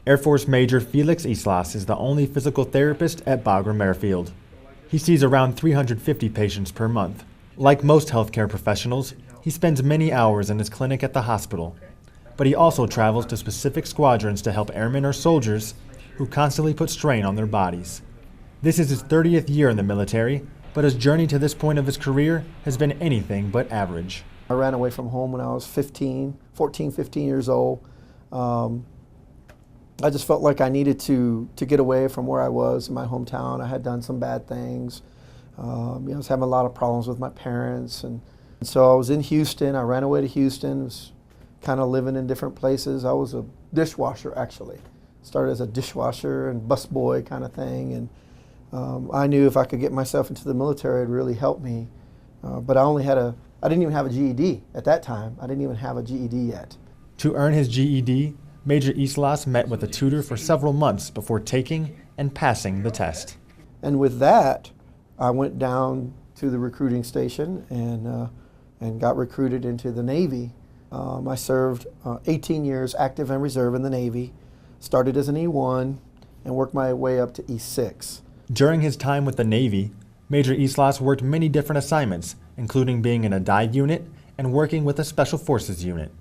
Air Force Major Felix Islas is the only physical therapist at Bagram Airfield. He sees around 350 patients per month. Like most healthcare professionals, he spends many hours in his clinic at the hospital. But he also travels to specific squadrons to help airmen or soldiers who constantly put strain on their bodies. This is his 30th year in the military, but his journey to this point of his career has been anything but average. I ran away from home when I was 15 years old. I just felt like I needed to get away from where I was in my hometown. I had done some bad things. I was having a lot of problems with my parents. And so I was in Houston. I ran away to Houston, was kind of living in different places. I was a dishwasher, actually. Started as a dishwasher and busboy kind of thing. And I knew if I could get myself into the military, it'd really help me. But I didn't even have a GED at that time. I didn't even have a GED yet. To earn his GED, Major Islas met with a tutor for several months before taking and passing the test. And with that, I went down to the recruiting station and got recruited into the Navy. I served 18 years active and reserve in the Navy, started as an E1 and worked my way up to E6. During his time with the Navy, Major Islas worked many different assignments, including being in a dive unit and working with a Special Forces unit.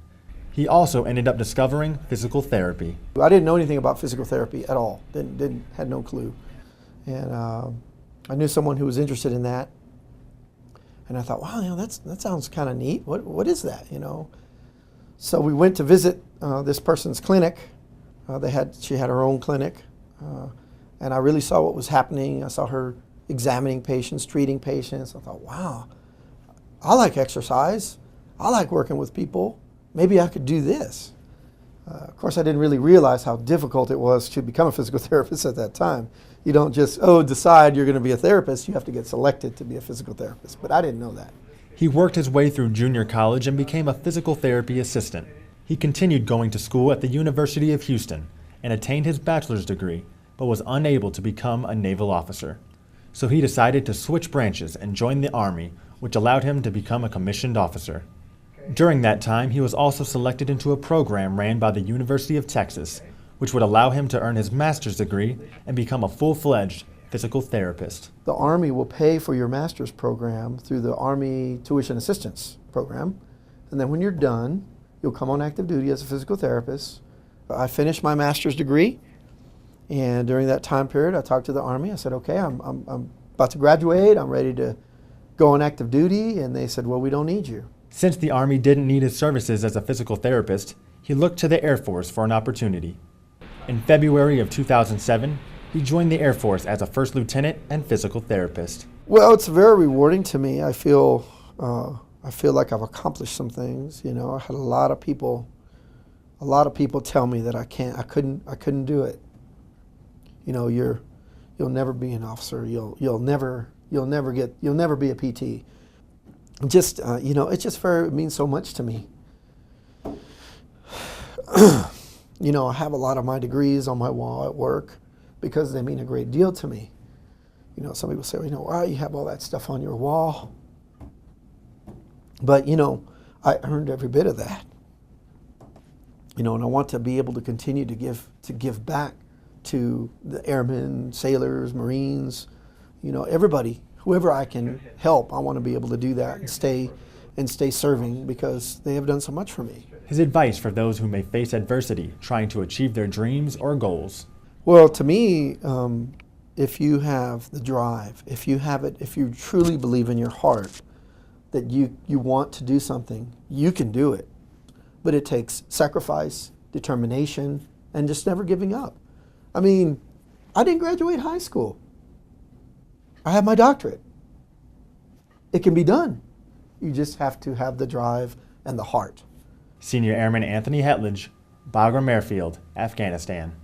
He also ended up discovering physical therapy. I didn't know anything about physical therapy at all. Had no clue. And I knew someone who was interested in that. And I thought, wow, that sounds kind of neat. What is that, So we went to visit this person's clinic. She had her own clinic. And I really saw what was happening. I saw her examining patients, treating patients. I thought, wow, I like exercise. I like working with people. Maybe I could do this. Of course, I didn't really realize how difficult it was to become a physical therapist at that time. You don't just, decide you're going to be a therapist. You have to get selected to be a physical therapist. But I didn't know that. He worked his way through junior college and became a physical therapy assistant. He continued going to school at the University of Houston and attained his bachelor's degree, but was unable to become a naval officer. So he decided to switch branches and join the Army, which allowed him to become a commissioned officer. During that time, he was also selected into a program ran by the University of Texas, which would allow him to earn his master's degree and become a full-fledged physical therapist. The Army will pay for your master's program through the Army Tuition Assistance Program. And then when you're done, you'll come on active duty as a physical therapist. I finished my master's degree, and during that time period, I talked to the Army. I said, okay, I'm about to graduate. I'm ready to go on active duty. And they said, well, we don't need you. Since the Army didn't need his services as a physical therapist, he looked to the Air Force for an opportunity. In February of 2007, he joined the Air Force as a first lieutenant and physical therapist. Well, it's very rewarding to me. I feel like I've accomplished some things. I had a lot of people tell me that I couldn't do it. You'll never be an officer. You'll never be a PT. It means so much to me. I have a lot of my degrees on my wall at work because they mean a great deal to me. Some people say, why you have all that stuff on your wall? But, I earned every bit of that. And I want to be able to continue to give back to the airmen, sailors, Marines, everybody. Whoever I can help, I want to be able to do that and stay serving because they have done so much for me. His advice for those who may face adversity trying to achieve their dreams or goals. Well, to me, if you have the drive, if you truly believe in your heart that you want to do something, you can do it. But it takes sacrifice, determination, and just never giving up. I didn't graduate high school. I have my doctorate. It can be done. You just have to have the drive and the heart. Senior Airman Anthony Hetlage, Bagram Airfield, Afghanistan.